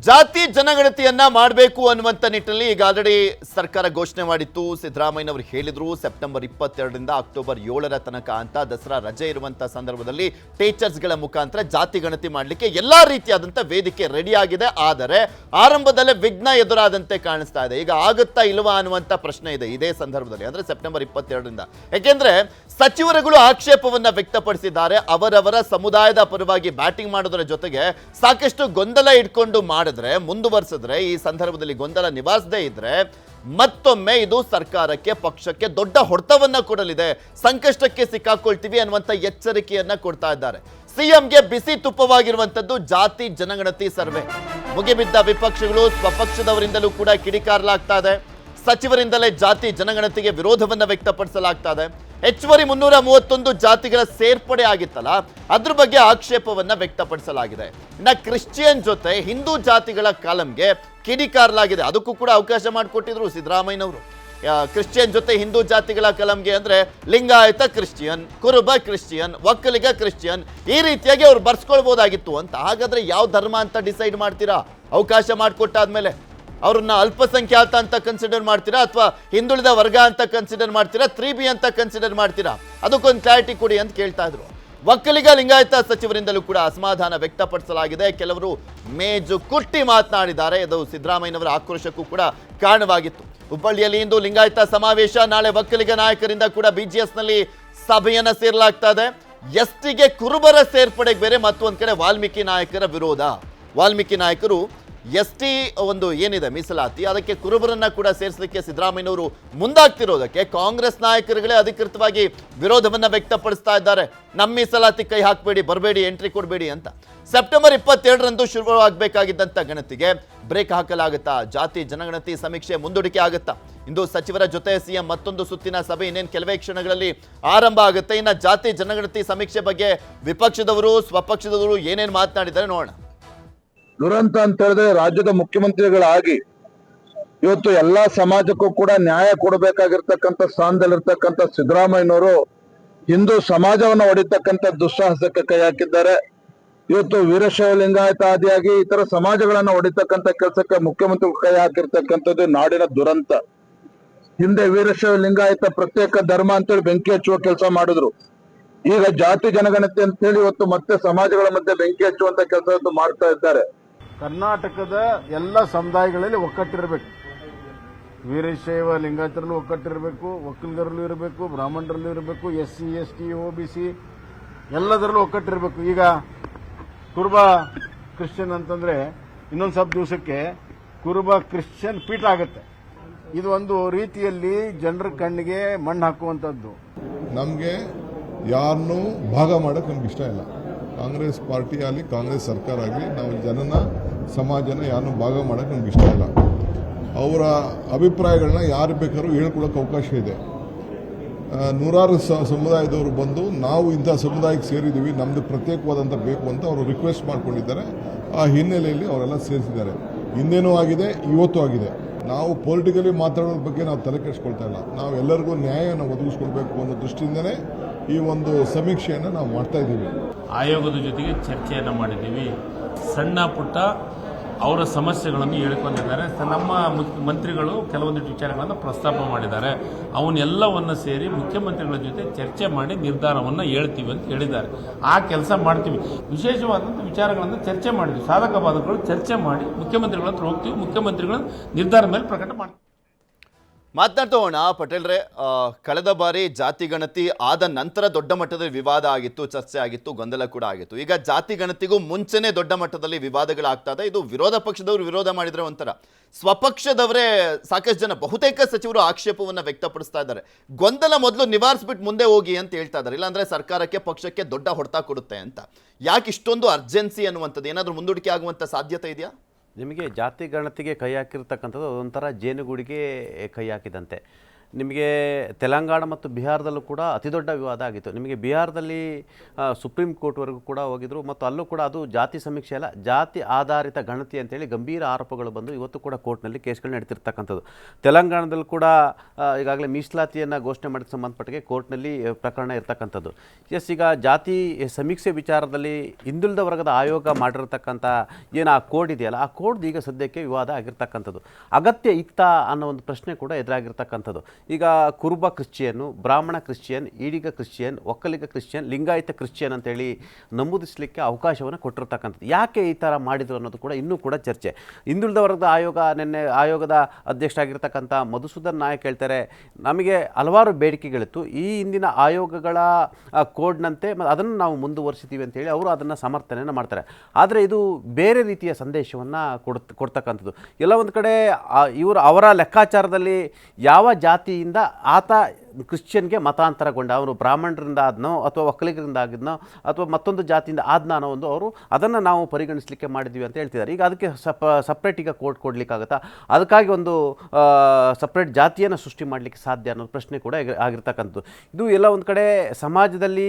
ಜಾತಿ ಜನಗಣತಿಯನ್ನ ಮಾಡಬೇಕು ಅನ್ನುವಂತ ನಿಟ್ಟಿನಲ್ಲಿ ಈಗ ಆಲ್ರೆಡಿ ಸರ್ಕಾರ ಘೋಷಣೆ ಮಾಡಿತ್ತು. ಸಿದ್ದರಾಮಯ್ಯನವರು ಹೇಳಿದ್ರು ಸೆಪ್ಟೆಂಬರ್ 22ರಿಂದ ಅಕ್ಟೋಬರ್ 7ರ ತನಕ ಅಂತ ದಸರಾ ರಜೆ ಇರುವಂತ ಸಂದರ್ಭದಲ್ಲಿ ಟೀಚರ್ಸ್ಗಳ ಮುಖಾಂತರ ಜಾತಿ ಗಣತಿ ಮಾಡಲಿಕ್ಕೆ ಎಲ್ಲಾ ರೀತಿಯಾದಂತ ವೇದಿಕೆ ರೆಡಿ ಆಗಿದೆ. ಆದರೆ ಆರಂಭದಲ್ಲೇ ವಿಘ್ನ ಎದುರಾದಂತೆ ಕಾಣಿಸ್ತಾ ಇದೆ. ಈಗ ಆಗುತ್ತಾ ಇಲ್ವಾ ಅನ್ನುವಂತ ಪ್ರಶ್ನೆ ಇದೆ ಇದೇ ಸಂದರ್ಭದಲ್ಲಿ, ಅಂದ್ರೆ ಸೆಪ್ಟೆಂಬರ್ 22ರಿಂದ. ಯಾಕೆಂದ್ರೆ ಸಚಿವರುಗಳು ಆಕ್ಷೇಪವನ್ನ ವ್ಯಕ್ತಪಡಿಸಿದ್ದಾರೆ. ಅವರವರ ಸಮುದಾಯದ ಪರವಾಗಿ ಬ್ಯಾಟಿಂಗ್ ಮಾಡೋದರ ಜೊತೆಗೆ ಸಾಕಷ್ಟು ಗೊಂದಲ ಇಟ್ಕೊಂಡು ಮಾಡಿದ್ರೆ, ಮುಂದುವರಿಸಿದ್ರೆ, ಈ ಸಂದರ್ಭದಲ್ಲಿ ಗೊಂದಲ ನಿವಾರಿಸದೇ ಇದ್ರೆ ಮತ್ತೊಮ್ಮೆ ಇದು ಸರ್ಕಾರಕ್ಕೆ, ಪಕ್ಷಕ್ಕೆ ದೊಡ್ಡ ಹೊಡೆತವನ್ನ ಕೊಡಲಿದೆ, ಸಂಕಷ್ಟಕ್ಕೆ ಸಿಕ್ಕಾಕೊಳ್ತೀವಿ ಅನ್ನುವಂತ ಎಚ್ಚರಿಕೆಯನ್ನ ಕೊಡ್ತಾ ಇದ್ದಾರೆ. ಸಿಎಂಗೆ ಬಿಸಿ ತುಪ್ಪವಾಗಿರುವಂತದ್ದು ಜಾತಿ ಜನಗಣತಿ ಸರ್ವೆ. ಮುಗಿಬಿದ್ದ ವಿಪಕ್ಷಗಳು ಸ್ವಪಕ್ಷದವರಿಂದಲೂ ಕೂಡ ಕಿಡಿಕಾರಲಾಗ್ತಾ ಇದೆ. ಸಚಿವರಿಂದಲೇ ಜಾತಿ ಜನಗಣತಿಗೆ ವಿರೋಧವನ್ನ ವ್ಯಕ್ತಪಡಿಸಲಾಗ್ತಾ ಇದೆ. ಹೆಚ್ಚುವರಿ 331 ಜಾತಿಗಳ ಸೇರ್ಪಡೆ ಆಗಿತ್ತಲ್ಲ, ಅದ್ರ ಬಗ್ಗೆ ಆಕ್ಷೇಪವನ್ನ ವ್ಯಕ್ತಪಡಿಸಲಾಗಿದೆ. ಇನ್ನು ಕ್ರಿಶ್ಚಿಯನ್ ಜೊತೆ ಹಿಂದೂ ಜಾತಿಗಳ ಕಾಲಂಗೆ ಕಿಡಿಕಾರಲಾಗಿದೆ. ಅದಕ್ಕೂ ಕೂಡ ಅವಕಾಶ ಮಾಡಿಕೊಟ್ಟಿದ್ರು ಸಿದ್ದರಾಮಯ್ಯನವರು. ಕ್ರಿಶ್ಚಿಯನ್ ಜೊತೆ ಹಿಂದೂ ಜಾತಿಗಳ ಕಲಂಗೆ ಅಂದ್ರೆ ಲಿಂಗಾಯತ ಕ್ರಿಶ್ಚಿಯನ್, ಕುರುಬ ಕ್ರಿಶ್ಚಿಯನ್, ಒಕ್ಕಲಿಗ ಕ್ರಿಶ್ಚಿಯನ್, ಈ ರೀತಿಯಾಗಿ ಅವ್ರು ಬರ್ಸ್ಕೊಳ್ಬಹುದಾಗಿತ್ತು ಅಂತ. ಹಾಗಾದ್ರೆ ಯಾವ ಧರ್ಮ ಅಂತ ಡಿಸೈಡ್ ಮಾಡ್ತೀರಾ? ಅವಕಾಶ ಮಾಡಿಕೊಟ್ಟಾದ್ಮೇಲೆ ಅವ್ರನ್ನ ಅಲ್ಪಸಂಖ್ಯಾತ ಅಂತ ಕನ್ಸಿಡರ್ ಮಾಡ್ತೀರಾ, ಅಥವಾ ಹಿಂದುಳಿದ ವರ್ಗ ಅಂತ ಕನ್ಸಿಡರ್ ಮಾಡ್ತೀರಾ, 3B ಅಂತ ಕನ್ಸಿಡರ್ ಮಾಡ್ತೀರಾ? ಅದಕ್ಕೊಂದು ಕ್ಲಾರಿಟಿ ಕೊಡಿ ಅಂತ ಕೇಳ್ತಾ ಇದ್ರು. ಒಕ್ಕಲಿಗ ಲಿಂಗಾಯತ ಸಚಿವರಿಂದಲೂ ಕೂಡ ಅಸಮಾಧಾನ ವ್ಯಕ್ತಪಡಿಸಲಾಗಿದೆ. ಕೆಲವರು ಮೇಜು ಕುಟ್ಟಿ ಮಾತನಾಡಿದ್ದಾರೆ. ಇದು ಸಿದ್ದರಾಮಯ್ಯನವರ ಆಕ್ರೋಶಕ್ಕೂ ಕೂಡ ಕಾರಣವಾಗಿತ್ತು. ಹುಬ್ಬಳ್ಳಿಯಲ್ಲಿ ಇಂದು ಲಿಂಗಾಯತ ಸಮಾವೇಶ, ನಾಳೆ ಒಕ್ಕಲಿಗ ನಾಯಕರಿಂದ ಕೂಡ BGSನಲ್ಲಿ ಸಭೆಯನ್ನ ಸೇರಲಾಗ್ತಾ ಇದೆ. ಎಸ್ಟಿಗೆ ಕುರುಬರ ಸೇರ್ಪಡೆಗೆ ಬೇರೆ ಮತ್ತೊಂದು ಕಡೆ ವಾಲ್ಮೀಕಿ ನಾಯಕರ ವಿರೋಧ. ವಾಲ್ಮೀಕಿ ನಾಯಕರು ಎಸ್ಟಿ ಒಂದು ಏನಿದೆ ಮೀಸಲಾತಿ, ಅದಕ್ಕೆ ಕುರುಬರನ್ನ ಕೂಡ ಸೇರಿಸಲಿಕ್ಕೆ ಸಿದ್ದರಾಮಯ್ಯನವರು ಮುಂದಾಗ್ತಿರೋದಕ್ಕೆ ಕಾಂಗ್ರೆಸ್ ನಾಯಕರುಗಳೇ ಅಧಿಕೃತವಾಗಿ ವಿರೋಧವನ್ನ ವ್ಯಕ್ತಪಡಿಸ್ತಾ ಇದ್ದಾರೆ. ನಮ್ಮ ಮೀಸಲಾತಿ ಕೈ ಹಾಕಬೇಡಿ, ಬರಬೇಡಿ, ಎಂಟ್ರಿ ಕೊಡಬೇಡಿ ಅಂತ. ಸೆಪ್ಟೆಂಬರ್ 22ರಂದು ಶುರುವಾಗಬೇಕಾಗಿದ್ದಂಥ ಗಣತಿಗೆ ಬ್ರೇಕ್ ಹಾಕಲಾಗುತ್ತಾ? ಜಾತಿ ಜನಗಣತಿ ಸಮೀಕ್ಷೆ ಮುಂದೂಡಿಕೆ ಆಗುತ್ತಾ? ಇಂದು ಸಚಿವರ ಜೊತೆ ಸಿಎಂ ಮತ್ತೊಂದು ಸುತ್ತಿನ ಸಭೆ ಇನ್ನೇನು ಕೆಲವೇ ಕ್ಷಣಗಳಲ್ಲಿ ಆರಂಭ ಆಗುತ್ತೆ. ಇನ್ನು ಜಾತಿ ಜನಗಣತಿ ಸಮೀಕ್ಷೆ ಬಗ್ಗೆ ವಿಪಕ್ಷದವರು, ಸ್ವಪಕ್ಷದವರು ಏನೇನು ಮಾತನಾಡಿದ್ದಾರೆ ನೋಡೋಣ. ದುರಂತ ಅಂತ ಹೇಳಿದ್ರೆ, ರಾಜ್ಯದ ಮುಖ್ಯಮಂತ್ರಿಗಳಾಗಿ ಇವತ್ತು ಎಲ್ಲಾ ಸಮಾಜಕ್ಕೂ ಕೂಡ ನ್ಯಾಯ ಕೊಡಬೇಕಾಗಿರ್ತಕ್ಕಂಥ ಸ್ಥಾನದಲ್ಲಿರ್ತಕ್ಕಂಥ ಸಿದ್ದರಾಮಯ್ಯನವರು ಹಿಂದೂ ಸಮಾಜವನ್ನ ಹೊಡಿತಕ್ಕಂಥ ದುಸ್ಸಾಹಸಕ್ಕೆ ಕೈ ಹಾಕಿದ್ದಾರೆ. ಇವತ್ತು ವೀರಶೈವ ಲಿಂಗಾಯತ ಆದಿಯಾಗಿ ಇತರ ಸಮಾಜಗಳನ್ನ ಹೊಡಿತಕ್ಕಂಥ ಕೆಲಸಕ್ಕೆ ಮುಖ್ಯಮಂತ್ರಿ ಕೈ ಹಾಕಿರ್ತಕ್ಕಂಥದ್ದು ನಾಡಿನ ದುರಂತ. ಹಿಂದೆ ವೀರಶೈವ ಲಿಂಗಾಯತ ಪ್ರತ್ಯೇಕ ಧರ್ಮ ಅಂತೇಳಿ ಬೆಂಕಿ ಹಚ್ಚುವ ಕೆಲಸ ಮಾಡಿದ್ರು. ಈಗ ಜಾತಿ ಜನಗಣತಿ ಅಂತೇಳಿ ಇವತ್ತು ಮತ್ತೆ ಸಮಾಜಗಳ ಮಧ್ಯೆ ಬೆಂಕಿ ಹಚ್ಚುವಂತ ಕೆಲಸ ಮಾಡ್ತಾ ಇದ್ದಾರೆ. ಕರ್ನಾಟಕದ ಎಲ್ಲ ಸಮುದಾಯಗಳಲ್ಲಿ ಒಕ್ಕಟ್ಟಿರಬೇಕು. ವೀರಶೈವ ಲಿಂಗಾಯತರಲ್ಲೂ ಒಕ್ಕಟ್ಟಿರಬೇಕು, ಒಕ್ಕಲಿಗರಲ್ಲೂ ಇರಬೇಕು, ಬ್ರಾಹ್ಮಣರಲ್ಲೂ ಇರಬೇಕು, SC ST OBC ಎಲ್ಲದರಲ್ಲೂ ಒಕ್ಕಟ್ಟಿರಬೇಕು. ಈಗ ಕುರುಬ ಕ್ರಿಶ್ಚಿಯನ್ ಅಂತಂದ್ರೆ ಇನ್ನೊಂದು ಸ್ವಲ್ಪ ದಿವಸಕ್ಕೆ ಕುರುಬ ಕ್ರಿಶ್ಚಿಯನ್ ಪೀಠ ಆಗುತ್ತೆ. ಇದು ಒಂದು ರೀತಿಯಲ್ಲಿ ಜನರ ಕಣ್ಣಿಗೆ ಮಣ್ಣು ಹಾಕುವಂಥದ್ದು. ನಮಗೆ ಯಾರನ್ನೂ ಭಾಗ ಮಾಡೋಕ್ಕೆ ನಮ್ಗೆ ಇಷ್ಟ ಇಲ್ಲ. ಕಾಂಗ್ರೆಸ್ ಪಾರ್ಟಿ ಆಗಲಿ, ಕಾಂಗ್ರೆಸ್ ಸರ್ಕಾರ ಆಗಲಿ, ನಾವು ಜನನ ಸಮಾಜನ ಯಾರನ್ನೂ ಭಾಗ ಮಾಡೋಕ್ಕೆ ನಮ್ಗೆ ಇಷ್ಟ ಇಲ್ಲ. ಅವರ ಅಭಿಪ್ರಾಯಗಳನ್ನ ಯಾರು ಬೇಕಾದ್ರೂ ಹೇಳ್ಕೊಡೋಕೆ ಅವಕಾಶ ಇದೆ. ನೂರಾರು ಸಮುದಾಯದವರು ಬಂದು ನಾವು ಇಂಥ ಸಮುದಾಯಕ್ಕೆ ಸೇರಿದ್ದೀವಿ, ನಮ್ಮದು ಪ್ರತ್ಯೇಕವಾದಂಥ ಬೇಕು ಅಂತ ಅವರು ರಿಕ್ವೆಸ್ಟ್ ಮಾಡ್ಕೊಂಡಿದ್ದಾರೆ. ಆ ಹಿನ್ನೆಲೆಯಲ್ಲಿ ಅವರೆಲ್ಲ ಸೇರಿಸಿದ್ದಾರೆ. ಹಿಂದೇನೂ ಆಗಿದೆ, ಇವತ್ತು ಆಗಿದೆ. ನಾವು ಪೊಲಿಟಿಕಲಿ ಮಾತಾಡೋದ್ರ ಬಗ್ಗೆ ನಾವು ತಲೆ ಕೆಡಿಸ್ಕೊಳ್ತಾ ಇಲ್ಲ. ನಾವು ಎಲ್ಲರಿಗೂ ನ್ಯಾಯವನ್ನು ಒದಗಿಸ್ಕೊಳ್ಬೇಕು ಅನ್ನೋ ದೃಷ್ಟಿಯಿಂದನೇ ಈ ಒಂದು ಸಮೀಕ್ಷೆಯನ್ನು ನಾವು ಮಾಡ್ತಾ ಇದ್ದೀವಿ. ಆಯೋಗದ ಜೊತೆಗೆ ಚರ್ಚೆಯನ್ನು ಮಾಡಿದ್ದೀವಿ. ಸಣ್ಣ ಪುಟ್ಟ ಅವರ ಸಮಸ್ಯೆಗಳನ್ನು ಹೇಳಿಕೊಂಡಿದ್ದಾರೆ. ನಮ್ಮ ಮಂತ್ರಿಗಳು ಕೆಲವೊಂದಿಷ್ಟು ವಿಚಾರಗಳನ್ನು ಪ್ರಸ್ತಾಪ ಮಾಡಿದ್ದಾರೆ. ಅವನ್ನೆಲ್ಲವನ್ನು ಸೇರಿ ಮುಖ್ಯಮಂತ್ರಿಗಳ ಜೊತೆ ಚರ್ಚೆ ಮಾಡಿ ನಿರ್ಧಾರವನ್ನು ಹೇಳ್ತೀವಿ ಅಂತ ಹೇಳಿದ್ದಾರೆ. ಆ ಕೆಲಸ ಮಾಡ್ತೀವಿ. ವಿಶೇಷವಾದಂಥ ವಿಚಾರಗಳನ್ನು ಚರ್ಚೆ ಮಾಡಿದ್ವಿ. ಸಾಧಕ ಬಾಧಕಗಳು ಚರ್ಚೆ ಮಾಡಿ ಮುಖ್ಯಮಂತ್ರಿಗಳ ಹತ್ರ ಹೋಗ್ತೀವಿ. ಮುಖ್ಯಮಂತ್ರಿಗಳ ನಿರ್ಧಾರ ಮೇಲೆ ಪ್ರಕಟ ಮಾಡ್ತೀವಿ. ಮಾತನಾಡ್ತಾ ಹೋಗೋಣ. ಪಟೇಲ್ರೆ, ಕಳೆದ ಬಾರಿ ಜಾತಿ ಗಣತಿ ಆದ ನಂತರ ದೊಡ್ಡ ಮಟ್ಟದಲ್ಲಿ ವಿವಾದ ಆಗಿತ್ತು, ಚರ್ಚೆ ಆಗಿತ್ತು, ಗೊಂದಲ ಕೂಡ ಆಗಿತ್ತು. ಈಗ ಜಾತಿ ಗಣತಿಗೂ ಮುಂಚೆನೇ ದೊಡ್ಡ ಮಟ್ಟದಲ್ಲಿ ವಿವಾದಗಳಾಗ್ತಾ ಇದೆ. ಇದು ವಿರೋಧ ಪಕ್ಷದವರು ವಿರೋಧ ಮಾಡಿದ್ರೆ ಒಂಥರ, ಸ್ವಪಕ್ಷದವರೇ ಸಾಕಷ್ಟು ಜನ, ಬಹುತೇಕ ಸಚಿವರು ಆಕ್ಷೇಪವನ್ನು ವ್ಯಕ್ತಪಡಿಸ್ತಾ ಇದ್ದಾರೆ. ಗೊಂದಲ ಮೊದಲು ನಿವಾರಿಸ್ಬಿಟ್ಟು ಮುಂದೆ ಹೋಗಿ ಅಂತ ಹೇಳ್ತಾ ಇದ್ದಾರೆ. ಇಲ್ಲಾಂದ್ರೆ ಸರ್ಕಾರಕ್ಕೆ, ಪಕ್ಷಕ್ಕೆ ದೊಡ್ಡ ಹೊಡೆತ ಕೊಡುತ್ತೆ ಅಂತ. ಯಾಕೆ ಇಷ್ಟೊಂದು ಅರ್ಜೆನ್ಸಿ ಅನ್ನುವಂಥದ್ದು? ಏನಾದರೂ ಮುಂದೂಡಿಕೆ ಆಗುವಂಥ ಸಾಧ್ಯತೆ ಇದೆಯಾ? ನಿಮಗೆ ಜಾತಿ ಗಣತಿಗೆ ಕೈ ಹಾಕಿರ್ತಕ್ಕಂಥದ್ದು ಒಂಥರ ಜೇನುಗೂಡಿಗೆ ಕೈ ಹಾಕಿದಂತೆ. ನಿಮಗೆ ತೆಲಂಗಾಣ ಮತ್ತು ಬಿಹಾರದಲ್ಲೂ ಕೂಡ ಅತಿ ದೊಡ್ಡ ವಿವಾದ ಆಗಿತ್ತು. ನಿಮಗೆ ಬಿಹಾರದಲ್ಲಿ ಸುಪ್ರೀಂ ಕೋರ್ಟ್ವರೆಗೂ ಕೂಡ ಹೋಗಿದ್ರು ಮತ್ತು ಅಲ್ಲೂ ಕೂಡ ಅದು ಜಾತಿ ಸಮೀಕ್ಷೆ ಅಲ್ಲ, ಜಾತಿ ಆಧಾರಿತ ಗಣತಿ ಅಂತೇಳಿ ಗಂಭೀರ ಆರೋಪಗಳು ಬಂದು ಇವತ್ತು ಕೂಡ ಕೋರ್ಟ್ನಲ್ಲಿ ಕೇಸ್ಗಳು ನಡೀತಿರ್ತಕ್ಕಂಥದ್ದು. ತೆಲಂಗಾಣದಲ್ಲೂ ಕೂಡ ಈಗಾಗಲೇ ಮೀಸಲಾತಿಯನ್ನು ಘೋಷಣೆ ಮಾಡಿದ ಸಂಬಂಧಪಟ್ಟಿಗೆ ಕೋರ್ಟ್ನಲ್ಲಿ ಪ್ರಕರಣ ಇರ್ತಕ್ಕಂಥದ್ದು. ಈಗ ಜಾತಿ ಸಮೀಕ್ಷೆ ವಿಚಾರದಲ್ಲಿ ಹಿಂದುಳಿದ ವರ್ಗದ ಆಯೋಗ ಮಾಡಿರತಕ್ಕಂಥ ಏನು ಆ ಕೋಡ್ ಇದೆಯಲ್ಲ, ಆ ಕೋಡ್ ಈಗ ಸದ್ಯಕ್ಕೆ ವಿವಾದ ಆಗಿರ್ತಕ್ಕಂಥದ್ದು. ಅಗತ್ಯ ಇತ್ತ ಅನ್ನೋ ಒಂದು ಪ್ರಶ್ನೆ ಕೂಡ ಎದುರಾಗಿರ್ತಕ್ಕಂಥದ್ದು. ಈಗ ಕುರುಬ ಕ್ರಿಶ್ಚಿಯನ್ನು, ಬ್ರಾಹ್ಮಣ Christian, Ediga Christian, Vokkaliga Christian, Lingayat Christian ಅಂತೇಳಿ ನಮೂದಿಸಲಿಕ್ಕೆ ಅವಕಾಶವನ್ನು ಕೊಟ್ಟಿರ್ತಕ್ಕಂಥದ್ದು. ಯಾಕೆ ಈ ಥರ ಮಾಡಿದ್ರು ಅನ್ನೋದು ಕೂಡ ಇನ್ನೂ ಕೂಡ ಚರ್ಚೆ. ಹಿಂದುಳಿದ ವರ್ಗದ ಆಯೋಗ ನಿನ್ನೆ ಆಯೋಗದ ಅಧ್ಯಕ್ಷರಾಗಿರ್ತಕ್ಕಂಥ ಮಧುಸೂದನ್ ನಾಯಕ್ ಹೇಳ್ತಾರೆ, ನಮಗೆ ಹಲವಾರು ಬೇಡಿಕೆಗಳಿತ್ತು, ಈ ಹಿಂದಿನ ಆಯೋಗಗಳ ಕೋಡ್ನಂತೆ ಅದನ್ನು ನಾವು ಮುಂದುವರಿಸಿದ್ದೀವಿ ಅಂತೇಳಿ ಅವರು ಅದನ್ನು ಸಮರ್ಥನೆಯನ್ನು ಮಾಡ್ತಾರೆ. ಆದರೆ ಇದು ಬೇರೆ ರೀತಿಯ ಸಂದೇಶವನ್ನು ಕೊಡ್ತಕ್ಕಂಥದ್ದು. ಎಲ್ಲ ಒಂದು ಕಡೆ ಇವರು ಅವರ ಲೆಕ್ಕಾಚಾರದಲ್ಲಿ ಯಾವ ಜಾತಿಯಿಂದ ಆತ ಕ್ರಿಶ್ಚಿಯನ್ಗೆ ಮತಾಂತರಗೊಂಡ, ಅವರು ಬ್ರಾಹ್ಮಣರಿಂದ ಆದ್ನೋ ಅಥವಾ ಒಕ್ಕಲಿಗರಿಂದ ಆಗಿದ್ನೋ ಅಥವಾ ಮತ್ತೊಂದು ಜಾತಿಯಿಂದ ಆದ್ನ ಅನ್ನೋ ಒಂದು ಅವರು ಅದನ್ನು ನಾವು ಪರಿಗಣಿಸಲಿಕ್ಕೆ ಮಾಡಿದ್ವಿ ಅಂತ ಹೇಳ್ತಿದ್ದಾರೆ. ಈಗ ಅದಕ್ಕೆ ಸಪ್ರೇಟ್ ಈಗ ಕೋರ್ಟ್ ಕೊಡಲಿಕ್ಕಾಗತ್ತಾ, ಅದಕ್ಕಾಗಿ ಒಂದು ಸಪ್ರೇಟ್ ಜಾತಿಯನ್ನು ಸೃಷ್ಟಿ ಮಾಡಲಿಕ್ಕೆ ಸಾಧ್ಯ ಅನ್ನೋ ಪ್ರಶ್ನೆ ಕೂಡ ಆಗಿರ್ತಕ್ಕಂಥದ್ದು. ಇದು ಎಲ್ಲ ಒಂದು ಕಡೆ ಸಮಾಜದಲ್ಲಿ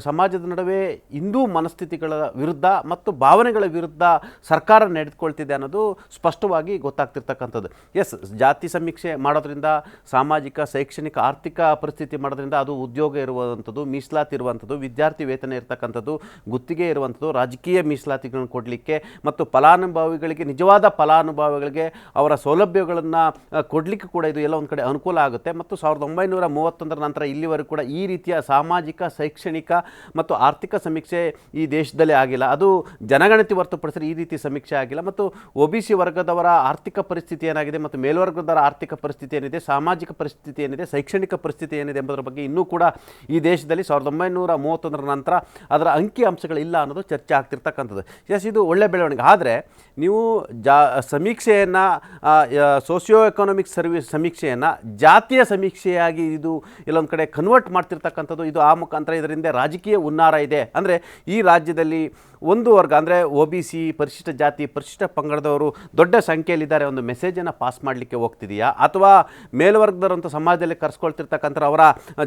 ಸಮಾಜದ ನಡುವೆ ಹಿಂದೂ ಮನಸ್ಥಿತಿಗಳ ವಿರುದ್ಧ ಮತ್ತು ಭಾವನೆಗಳ ವಿರುದ್ಧ ಸರ್ಕಾರ ನಡೆದುಕೊಳ್ತಿದೆ ಅನ್ನೋದು ಸ್ಪಷ್ಟವಾಗಿ ಗೊತ್ತಾಗ್ತಿರ್ತಕ್ಕಂಥದ್ದು. ಜಾತಿ ಸಮೀಕ್ಷೆ ಮಾಡೋದ್ರಿಂದ ಸಾಮಾಜಿಕ, ಶೈಕ್ಷಣಿಕ, ಆರ್ಥಿಕ ಪರಿಸ್ಥಿತಿ ಮಾಡೋದ್ರಿಂದ ಅದು ಉದ್ಯೋಗ ಇರುವಂಥದ್ದು, ಮೀಸಲಾತಿ ಇರುವಂಥದ್ದು, ವಿದ್ಯಾರ್ಥಿ ವೇತನ ಇರತಕ್ಕಂಥದ್ದು, ಗುತ್ತಿಗೆ ಇರುವಂಥದ್ದು, ರಾಜಕೀಯ ಮೀಸಲಾತಿಗಳನ್ನು ಕೊಡಲಿಕ್ಕೆ ಮತ್ತು ಫಲಾನುಭವಿಗಳಿಗೆ, ನಿಜವಾದ ಫಲಾನುಭವಿಗಳಿಗೆ ಅವರ ಸೌಲಭ್ಯಗಳನ್ನು ಕೊಡಲಿಕ್ಕೆ ಕೂಡ ಇದು ಎಲ್ಲ ಒಂದು ಕಡೆ ಅನುಕೂಲ ಆಗುತ್ತೆ. ಮತ್ತು 1931 ನಂತರ ಇಲ್ಲಿವರೆಗೂ ಕೂಡ ಈ ರೀತಿಯ ಸಾಮಾಜಿಕ, ಶೈಕ್ಷಣಿಕ ಮತ್ತು ಆರ್ಥಿಕ ಸಮೀಕ್ಷೆ ಈ ದೇಶದಲ್ಲೇ ಆಗಿಲ್ಲ. ಅದು ಜನಗಣತಿ ಹೊರತುಪಡಿಸಿದ್ರೆ ಈ ರೀತಿ ಸಮೀಕ್ಷೆ ಆಗಿಲ್ಲ. ಮತ್ತು OBC ವರ್ಗದವರ ಆರ್ಥಿಕ ಪರಿಸ್ಥಿತಿ ಏನಾಗಿದೆ ಮತ್ತು ಮೇಲ್ವರ್ಗದವರ ಆರ್ಥಿಕ ಪರಿಸ್ಥಿತಿ ಏನಿದೆ, ಸಾಮಾಜಿಕ ಪರಿಸ್ಥಿತಿ ಏನಿದೆ, ಶೈಕ್ಷಣಿಕ ಪರಿಸ್ಥಿತಿ ಏನಿದೆ ಎಂಬುದರ ಬಗ್ಗೆ ಇನ್ನೂ ಕೂಡ ಈ ದೇಶದಲ್ಲಿ 1931 ನಂತರ ಅದರ ಅಂಕಿ ಅಂಶಗಳಿಲ್ಲ ಅನ್ನೋದು ಚರ್ಚೆ ಆಗ್ತಿರ್ತಕ್ಕಂಥದ್ದು. ಇದು ಒಳ್ಳೆ ಬೆಳವಣಿಗೆ. ಆದರೆ ನೀವು ಸಮೀಕ್ಷೆಯನ್ನು, ಸೋಷಿಯೋ ಎಕನಾಮಿಕ್ ಸಮೀಕ್ಷೆಯನ್ನು ಜಾತಿಯ ಸಮೀಕ್ಷೆಯಾಗಿ ಇದು ಎಲ್ಲೊಂದು ಕಡೆ ಕನ್ವರ್ಟ್ ಮಾಡ್ತಿರ್ತಕ್ಕಂಥದ್ದು. ಇದು ಆ ಮುಖಾಂತರ ಇದರಿಂದ ರಾಜಕೀಯ ಹುನ್ನಾರ ಇದೆ. ಅಂದರೆ ಈ ರಾಜ್ಯದಲ್ಲಿ ಒಂದು ವರ್ಗ ಅಂದರೆ OBC, ಪರಿಶಿಷ್ಟ ಜಾತಿ, ಪರಿಶಿಷ್ಟ ಪಂಗಡದವರು ದೊಡ್ಡ ಸಂಖ್ಯೆಯಲ್ಲಿದ್ದಾರೆ, ಒಂದು ಮೆಸೇಜನ್ನು ಪಾಸ್ ಮಾಡಲಿಕ್ಕೆ ಹೋಗ್ತಿದೆಯಾ, ಅಥವಾ ಮೇಲ್ವರ್ಗದವರಂತೂ ಸಮಾಜದಲ್ಲಿ ಕರೆಸ್ಕೊಳ್ತಿರ್ತಕ್ಕಂಥ ಅವರ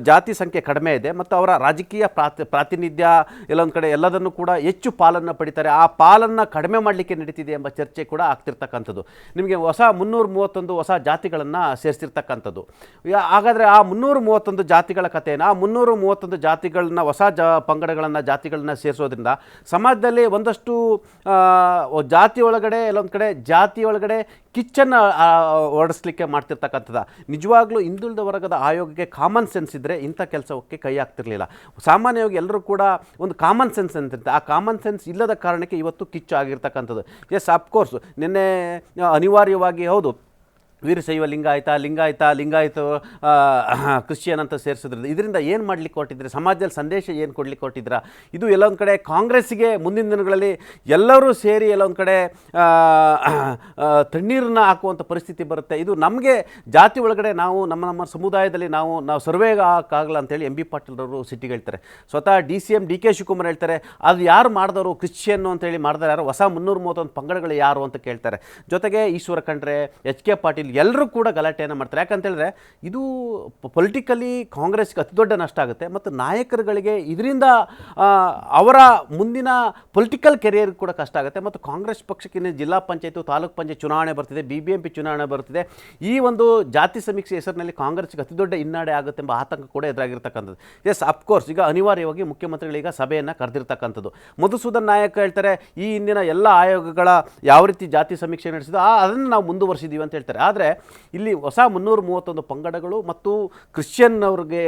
ಜಾತಿ ಸಂಖ್ಯೆ ಕಡಿಮೆ ಇದೆ ಮತ್ತು ಅವರ ರಾಜಕೀಯ ಪ್ರಾತಿನಿಧ್ಯ ಎಲ್ಲೊಂದು ಕಡೆ ಎಲ್ಲದನ್ನು ಕೂಡ ಹೆಚ್ಚು ಪಾಲನ್ನು ಪಡಿತಾರೆ, ಆ ಪಾಲನ್ನು ಕಡಿಮೆ ಮಾಡಲಿಕ್ಕೆ ನಡೀತಿದೆ ಎಂಬ ಚರ್ಚೆ ಕೂಡ ಆಗ್ತಿರ್ತಕ್ಕಂಥದ್ದು. ನಿಮಗೆ ಹೊಸ 331 ಹೊಸ ಜಾತಿಗಳನ್ನು ಸೇರಿಸಿರ್ತಕ್ಕಂಥದ್ದು. ಹಾಗಾದರೆ ಆ 331 ಜಾತಿಗಳ ಕಥೆಯನ್ನು, ಆ 331 ಜಾತಿಗಳನ್ನ, ಹೊಸ ಪಂಗಡಗಳನ್ನು, ಜಾತಿಗಳನ್ನ ಸೇರಿಸೋದ್ರಿಂದ ಸಮಾಜದಲ್ಲಿ ಒಂದಷ್ಟು ಜಾತಿ ಒಳಗಡೆ ಎಲ್ಲೊಂದು ಕಡೆ ಜಾತಿ ಒಳಗಡೆ ಕಿಚ್ಚನ್ನು ಹೊಡೆಸಲಿಕ್ಕೆ ಮಾಡ್ತಿರ್ತಕ್ಕಂಥದ್ದು. ನಿಜವಾಗ್ಲೂ ಹಿಂದುಳಿದ ವರ್ಗದ ಆಯೋಗಕ್ಕೆ ಕಾಮನ್ ಸೆನ್ಸ್ ಇದ್ದರೆ ಇಂಥ ಕೆಲಸಕ್ಕೆ ಕೈ ಹಾಕ್ತಿರ್ಲಿಲ್ಲ. ಸಾಮಾನ್ಯವಾಗಿ ಎಲ್ಲರೂ ಕೂಡ ಒಂದು ಕಾಮನ್ ಸೆನ್ಸ್ ಅಂತಿರುತ್ತೆ, ಆ ಕಾಮನ್ ಸೆನ್ಸ್ ಇಲ್ಲದ ಕಾರಣಕ್ಕೆ ಇವತ್ತು ಕಿಚ್ಚು ಆಗಿರ್ತಕ್ಕಂಥದ್ದು. ಅಫ್ಕೋರ್ಸ್ ನಿನ್ನೆ ಅನಿವಾರ್ಯವಾಗಿ ಹೌದು ವೀರಶೈವ ಲಿಂಗಾಯತ ಕ್ರಿಶ್ಚಿಯನ್ ಅಂತ ಸೇರಿಸಿದ್ರಿಂದ ಇದರಿಂದ ಏನು ಮಾಡ್ಲಿಕ್ಕೆ ಕೊಟ್ಟಿದ್ರೆ, ಸಮಾಜದಲ್ಲಿ ಸಂದೇಶ ಏನು ಕೊಡ್ಲಿಕ್ಕೆ ಕೊಟ್ಟಿದ್ರ? ಇದು ಎಲ್ಲ ಒಂದು ಕಡೆ ಕಾಂಗ್ರೆಸ್ಸಿಗೆ ಮುಂದಿನ ದಿನಗಳಲ್ಲಿ ಎಲ್ಲರೂ ಸೇರಿ ಎಲ್ಲ ಒಂದು ಕಡೆ ತಣ್ಣೀರನ್ನ ಹಾಕುವಂಥ ಪರಿಸ್ಥಿತಿ ಬರುತ್ತೆ. ಇದು ನಮಗೆ ಜಾತಿ ಒಳಗಡೆ ನಾವು ನಮ್ಮ ಸಮುದಾಯದಲ್ಲಿ ನಾವು ಸರ್ವೇ ಆಗಲ್ಲ ಅಂತೇಳಿ MB ಪಾಟೀಲ್ರವರು ಸಿಟ್ಟಿಗೆ ಹೇಳ್ತಾರೆ. ಸ್ವತಃ DCM DK ಶಿವಕುಮಾರ್ ಹೇಳ್ತಾರೆ, ಅದು ಯಾರು ಮಾಡಿದವರು ಕ್ರಿಶ್ಚಿಯನ್ನು ಅಂತೇಳಿ ಮಾಡಿದಾರೆ, ಯಾರು ಹೊಸ 331 ಪಂಗಡಗಳು ಯಾರು ಅಂತ ಕೇಳ್ತಾರೆ. ಜೊತೆಗೆ ಈಶ್ವರ ಖಂಡ್ರೆ, HK ಪಾಟೀಲ್ ಎಲ್ಲರೂ ಕೂಡ ಗಲಾಟೆಯನ್ನು ಮಾಡ್ತಾರೆ. ಯಾಕಂತ ಹೇಳಿದ್ರೆ ಇದು ಪೊಲಿಟಿಕಲಿ ಕಾಂಗ್ರೆಸ್ಗೆ ಅತಿ ದೊಡ್ಡ ನಷ್ಟ ಆಗುತ್ತೆ ಮತ್ತು ನಾಯಕರುಗಳಿಗೆ ಇದರಿಂದ ಅವರ ಮುಂದಿನ ಪೊಲಿಟಿಕಲ್ ಕೆರಿಯರ್ ಕೂಡ ಕಷ್ಟ ಆಗುತ್ತೆ. ಮತ್ತು ಕಾಂಗ್ರೆಸ್ ಪಕ್ಷಕ್ಕೆ ಜಿಲ್ಲಾ ಪಂಚಾಯತ್, ತಾಲೂಕು ಪಂಚಾಯತ್ ಚುನಾವಣೆ ಬರ್ತಿದೆ, BBMP ಚುನಾವಣೆ ಬರ್ತಿದೆ. ಈ ಒಂದು ಜಾತಿ ಸಮೀಕ್ಷೆ ಹೆಸರಿನಲ್ಲಿ ಕಾಂಗ್ರೆಸ್ಗೆ ಅತಿ ದೊಡ್ಡ ಹಿನ್ನಡೆ ಆಗುತ್ತೆ ಎಂಬ ಆತಂಕ ಕೂಡ ಎದುರಾಗಿರ್ತಕ್ಕಂಥದ್ದು. ಅಫ್ಕೋರ್ಸ್ ಈಗ ಅನಿವಾರ್ಯವಾಗಿ ಮುಖ್ಯಮಂತ್ರಿಗಳೀಗ ಸಭೆಯನ್ನು ಕರೆದಿರ್ತಕ್ಕಂಥದ್ದು. ಮಧುಸೂದನ್ ನಾಯಕ್ ಹೇಳ್ತಾರೆ, ಈ ಹಿಂದಿನ ಎಲ್ಲ ಆಯೋಗಗಳ ಯಾವ ರೀತಿ ಜಾತಿ ಸಮೀಕ್ಷೆ ನಡೆಸಿದೋ ಅದನ್ನು ನಾವು ಮುಂದುವರಿಸಿದ್ದೀವಿ ಅಂತ ಹೇಳ್ತಾರೆ. ಆದರೆ ಇಲ್ಲಿ ಹೊಸ 331 ಪಂಗಡಗಳು ಮತ್ತು ಕ್ರಿಶ್ಚಿಯನ್ ಅವ್ರಿಗೆ,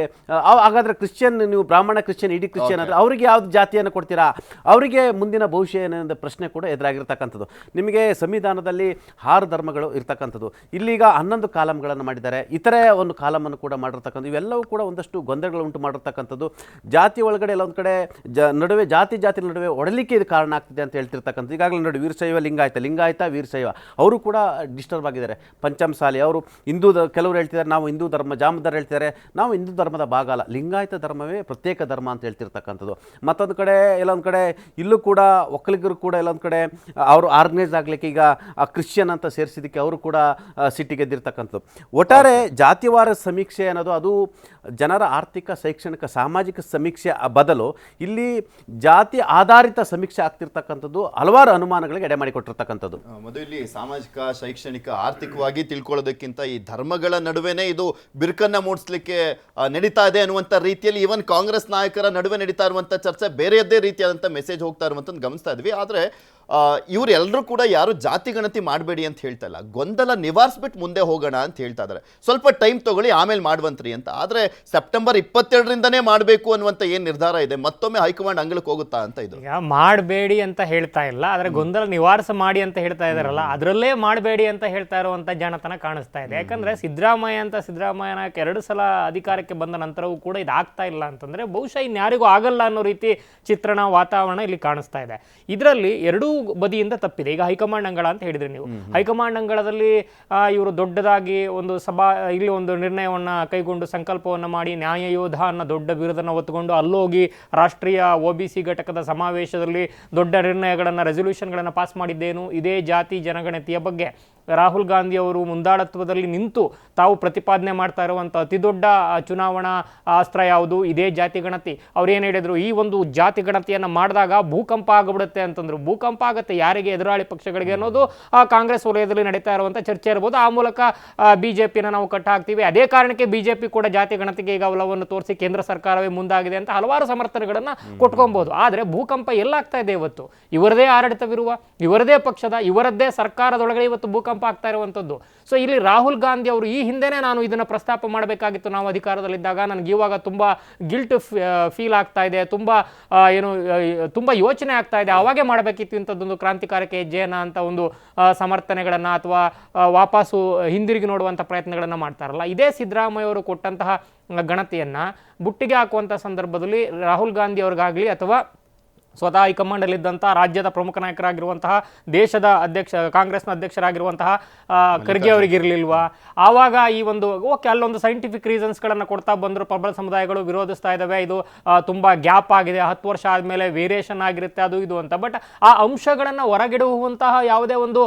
ಹಾಗಾದರೆ ಕ್ರಿಶ್ಚಿಯನ್, ನೀವು ಬ್ರಾಹ್ಮಣ ಕ್ರಿಶ್ಚಿಯನ್, ಇಡೀ ಕ್ರಿಶ್ಚಿಯನ್ ಅಂದರೆ ಅವರಿಗೆ ಯಾವ್ದು ಜಾತಿಯನ್ನು ಕೊಡ್ತೀರಾ, ಅವರಿಗೆ ಮುಂದಿನ ಭವಿಷ್ಯ ಏನೆಂದ ಪ್ರಶ್ನೆ ಕೂಡ ಎದುರಾಗಿರ್ತಕ್ಕಂಥದ್ದು. ನಿಮಗೆ ಸಂವಿಧಾನದಲ್ಲಿ 6 ಧರ್ಮಗಳು ಇರ್ತಕ್ಕಂಥದ್ದು, ಇಲ್ಲೀಗ 11 ಕಾಲಮ್ಗಳನ್ನು ಮಾಡಿದ್ದಾರೆ, ಇತರೆ ಒಂದು ಕಾಲಮನ್ನು ಕೂಡ ಮಾಡಿರ್ತಕ್ಕಂಥದ್ದು. ಇವೆಲ್ಲವೂ ಕೂಡ ಒಂದಷ್ಟು ಗೊಂದಲಗಳು ಉಂಟು ಮಾಡಿರ್ತಕ್ಕಂಥದ್ದು. ಜಾತಿ ಒಳಗಡೆ ಎಲ್ಲ ಒಂದು ಕಡೆ ನಡುವೆ ಜಾತಿ ನಡುವೆ ಒಡಲಿಕ್ಕೆ ಇದು ಕಾರಣ ಆಗ್ತಿದೆ ಅಂತ ಹೇಳ್ತಿರ್ತಕ್ಕಂಥದ್ದು. ಈಗಾಗಲೇ ನೋಡಿ ವೀರಶೈವ ಲಿಂಗಾಯತ ವೀರಶೈವ ಅವರು ಕೂಡ ಡಿಸ್ಟರ್ಬ್ ಆಗಿದ್ದಾರೆ. ಪಂಚಮಸಾಲಿ, ಅವರು ಕೆಲವರು ಹೇಳ್ತಿದ್ದಾರೆ ನಾವು ಹಿಂದೂ ಧರ್ಮ, ಜಾಮದಾರ್ ಹೇಳ್ತಿದ್ದಾರೆ ನಾವು ಹಿಂದೂ ಧರ್ಮದ ಭಾಗ ಅಲ್ಲ, ಲಿಂಗಾಯತ ಧರ್ಮವೇ ಪ್ರತ್ಯೇಕ ಧರ್ಮ ಅಂತ ಹೇಳ್ತಿರ್ತಕ್ಕಂಥದ್ದು. ಮತ್ತೊಂದು ಕಡೆ ಎಲ್ಲೊಂದು ಕಡೆ ಇಲ್ಲೂ ಕೂಡ ಒಕ್ಕಲಿಗರು ಕೂಡ ಎಲ್ಲೊಂದು ಕಡೆ ಅವರು ಆರ್ಗನೈಸ್ ಆಗಲಿಕ್ಕೆ ಈಗ ಕ್ರಿಶ್ಚಿಯನ್ ಅಂತ ಸೇರಿಸಿದ್ದಕ್ಕೆ ಅವರು ಕೂಡ ಸಿಟ್ಟಿಗೆದ್ದಿರ್ತಕ್ಕಂಥದ್ದು. ಒಟ್ಟಾರೆ ಜಾತಿವಾರ ಸಮೀಕ್ಷೆ ಅನ್ನೋದು ಅದು ಜನರ ಆರ್ಥಿಕ, ಶೈಕ್ಷಣಿಕ, ಸಾಮಾಜಿಕ ಸಮೀಕ್ಷೆ ಬದಲು ಇಲ್ಲಿ ಜಾತಿ ಆಧಾರಿತ ಸಮೀಕ್ಷೆ ಆಗ್ತಿರ್ತಕ್ಕಂಥದ್ದು ಹಲವಾರು ಅನುಮಾನಗಳಿಗೆ ಎಡೆ ಮಾಡಿಕೊಟ್ಟಿರ್ತಕ್ಕಂಥದ್ದು. ಮಧು, ಇಲ್ಲಿ ಸಾಮಾಜಿಕ, ಶೈಕ್ಷಣಿಕ, ಆರ್ಥಿಕವಾಗಿ ತಿಳ್ಕೊಳ್ಳೋದಕ್ಕಿಂತ ಈ ಧರ್ಮಗಳ ನಡುವೆನೇ ಇದು ಬಿರುಕನ್ನ ಮೂಡಿಸ್ಲಿಕ್ಕೆ ನಡೀತಾ ಇದೆ ಅನ್ನುವಂಥ ರೀತಿಯಲ್ಲಿ ಈವನ್ ಕಾಂಗ್ರೆಸ್ ನಾಯಕರ ನಡುವೆ ನಡೀತಾ ಇರುವಂಥ ಚರ್ಚೆ ಬೇರೆಯದ್ದೇ ರೀತಿಯಾದಂಥ ಮೆಸೇಜ್ ಹೋಗ್ತಾ ಇರುವಂಥದ್ದು ಗಮನಿಸ್ತಾ ಇದ್ವಿ. ಆದರೆ ಇವರೆಲ್ಲರೂ ಕೂಡ ಯಾರು ಜಾತಿ ಗಣತಿ ಮಾಡಬೇಡಿ ಅಂತ ಹೇಳ್ತಾ ಇಲ್ಲ, ಗೊಂದಲ ನಿವಾರಿಸ್ಬಿಟ್ಟು ಮುಂದೆ ಹೋಗೋಣ ಅಂತ ಹೇಳ್ತಾ ಇದ್ದಾರೆ. ಸ್ವಲ್ಪ ಟೈಮ್ ತಗೊಳ್ಳಿ ಆಮೇಲೆ ಮಾಡುವಂತ್ರಿ ಅಂತ. ಆದರೆ ಸೆಪ್ಟೆಂಬರ್ 22ರಿಂದನೇ ಮಾಡಬೇಕು ಅನ್ನುವಂಥ ಏನು ನಿರ್ಧಾರ ಇದೆ, ಮತ್ತೊಮ್ಮೆ ಹೈಕಮಾಂಡ್ ಅಂಗಳಕ್ಕೆ ಹೋಗುತ್ತಾ ಅಂತ? ಇದು ಈಗ ಮಾಡಬೇಡಿ ಅಂತ ಹೇಳ್ತಾ ಇಲ್ಲ, ಆದರೆ ಗೊಂದಲ ನಿವಾರಿಸ ಮಾಡಿ ಅಂತ ಹೇಳ್ತಾ ಇದಾರಲ್ಲ, ಅದರಲ್ಲೇ ಮಾಡಬೇಡಿ ಅಂತ ಹೇಳ್ತಾ ಇರುವಂಥ ಜಾಣತನ ಕಾಣಿಸ್ತಾ ಇದೆ. ಯಾಕಂದ್ರೆ ಸಿದ್ದರಾಮಯ್ಯನ 2 ಸಲ ಅಧಿಕಾರಕ್ಕೆ ಬಂದ ನಂತರವೂ ಕೂಡ ಇದಾಗ್ತಾ ಇಲ್ಲ ಅಂತಂದ್ರೆ ಬಹುಶಃ ಇನ್ಯಾರಿಗೂ ಆಗಲ್ಲ ಅನ್ನೋ ರೀತಿ ಚಿತ್ರಣ, ವಾತಾವರಣ ಇಲ್ಲಿ ಕಾಣಿಸ್ತಾ ಇದೆ. ಇದರಲ್ಲಿ ಎರಡೂ ಬದಿಯಿಂದ ತಪ್ಪಿದೆ. ಈಗ ಹೈಕಮಾಂಡ್ ಅಂಗಳ ಅಂತ ಹೇಳಿದ್ರಿ ನೀವು, ಹೈಕಮಾಂಡ್ ಅಂಗಳದಲ್ಲಿ ಇವರು ದೊಡ್ಡದಾಗಿ ಇಲ್ಲಿ ಒಂದು ನಿರ್ಣಯವನ್ನ ಕೈಗೊಂಡು ಸಂಕಲ್ಪವನ್ನು ಮಾಡಿ ನ್ಯಾಯ ಯೋಧ ಅನ್ನೋ ದೊಡ್ಡ ಬಿರುದನ್ನು ಹೊತ್ತುಕೊಂಡು ಅಲ್ಲೋಗಿ ರಾಷ್ಟ್ರೀಯ OBC ಘಟಕದ ಸಮಾವೇಶದಲ್ಲಿ ದೊಡ್ಡ ನಿರ್ಣಯಗಳನ್ನು, ರೆಸಲ್ಯೂಷನ್ಗಳನ್ನು ಪಾಸ್ ಮಾಡಿದ್ದೇನು ಇದೇ ಜಾತಿ ಜನಗಣತಿಯ ಬಗ್ಗೆ. ರಾಹುಲ್ ಗಾಂಧಿ ಅವರು ಮುಂದಾಳತ್ವದಲ್ಲಿ ನಿಂತು ತಾವು ಪ್ರತಿಪಾದನೆ ಮಾಡ್ತಾ ಇರುವಂಥ ಅತಿ ದೊಡ್ಡ ಚುನಾವಣಾ ಅಸ್ತ್ರ ಯಾವುದು? ಇದೇ ಜಾತಿ ಗಣತಿ. ಅವ್ರು ಏನು ಹೇಳಿದ್ರು, ಈ ಒಂದು ಜಾತಿ ಗಣತಿಯನ್ನು ಮಾಡಿದಾಗ ಭೂಕಂಪ ಆಗಿಬಿಡುತ್ತೆ ಅಂತಂದ್ರು. ಭೂಕಂಪ ಆಗುತ್ತೆ ಯಾರಿಗೆ? ಎದುರಾಳಿ ಪಕ್ಷಗಳಿಗೆ ಅನ್ನೋದು ಕಾಂಗ್ರೆಸ್ ವಲಯದಲ್ಲಿ ನಡೀತಾ ಇರುವಂಥ ಚರ್ಚೆ ಇರ್ಬೋದು. ಆ ಮೂಲಕ BJPನ ನಾವು ಕಟ್ಟ ಹಾಕ್ತೀವಿ. ಅದೇ ಕಾರಣಕ್ಕೆ BJP ಕೂಡ ಜಾತಿ ಗಣತಿಗೆ ಈಗ ಒಲವನ್ನು ತೋರಿಸಿ ಕೇಂದ್ರ ಸರ್ಕಾರವೇ ಮುಂದಾಗಿದೆ ಅಂತ ಹಲವಾರು ಸಮರ್ಥನೆಗಳನ್ನು ಕೊಟ್ಕೊಬಹುದು. ಆದರೆ ಭೂಕಂಪ ಎಲ್ಲಾಗ್ತಾ ಇದೆ ಇವತ್ತು? ಇವರದೇ ಆಡಳಿತವಿರುವ, ಇವರದೇ ಪಕ್ಷದ, ಇವರದ್ದೇ ಸರ್ಕಾರದೊಳಗಡೆ ಇವತ್ತು ಭೂಕಂಪ ಆಗ್ತಾ ಇರುವಂಥದ್ದು. ಸೊ ಇಲ್ಲಿ ರಾಹುಲ್ ಗಾಂಧಿ ಅವರು ಈ ಹಿಂದೆನೇ ನಾನು ಇದನ್ನು ಪ್ರಸ್ತಾಪ ಮಾಡಬೇಕಾಗಿತ್ತು, ನಾವು ಅಧಿಕಾರದಲ್ಲಿದ್ದಾಗ ನನಗೆ ಇವಾಗ ತುಂಬ ಗಿಲ್ಟ್ ಫೀಲ್ ಆಗ್ತಾ ಇದೆ, ತುಂಬ ಯೋಚನೆ ಆಗ್ತಾ ಇದೆ, ಅವಾಗೇ ಮಾಡಬೇಕಿತ್ತು ಇಂಥದ್ದೊಂದು ಕ್ರಾಂತಿಕಾರಕ ಹೆಜ್ಜೆಯನ್ನು ಅಂತ ಒಂದು ಸಮರ್ಥನೆಗಳನ್ನು ಅಥವಾ ವಾಪಸ್ಸು ಹಿಂದಿರುಗಿ ನೋಡುವಂಥ ಪ್ರಯತ್ನಗಳನ್ನು ಮಾಡ್ತಾರಲ್ಲ. ಇದೇ ಸಿದ್ದರಾಮಯ್ಯ ಅವರು ಕೊಟ್ಟಂತಹ ಗಣತಿಯನ್ನು ಬುಟ್ಟಿಗೆ ಹಾಕುವಂಥ ಸಂದರ್ಭದಲ್ಲಿ ರಾಹುಲ್ ಗಾಂಧಿ ಅವ್ರಿಗಾಗಲಿ ಅಥವಾ ಸ್ವತಃ ಹೈಕಮಾಂಡಲ್ಲಿದ್ದಂಥ ರಾಜ್ಯದ ಪ್ರಮುಖ ನಾಯಕರಾಗಿರುವಂತಹ ದೇಶದ ಕಾಂಗ್ರೆಸ್ನ ಅಧ್ಯಕ್ಷರಾಗಿರುವಂತಹ ಖರ್ಗೆ ಅವರಿಗಿರಲಿಲ್ವಾ? ಆವಾಗ ಈ ಒಂದು ಅಲ್ಲೊಂದು ಸೈಂಟಿಫಿಕ್ ರೀಸನ್ಸ್ಗಳನ್ನು ಕೊಡ್ತಾ ಬಂದರು. ಪ್ರಬಲ ಸಮುದಾಯಗಳು ವಿರೋಧಿಸ್ತಾ ಇದ್ದಾವೆ, ಇದು ತುಂಬ ಗ್ಯಾಪ್ ಆಗಿದೆ, 10 ವರ್ಷ ಆದಮೇಲೆ ವೇರಿಯೇಷನ್ ಆಗಿರುತ್ತೆ ಅದು ಇದು ಅಂತ. ಬಟ್ ಆ ಅಂಶಗಳನ್ನು ಹೊರಗಿಡುವಂತಹ ಯಾವುದೇ ಒಂದು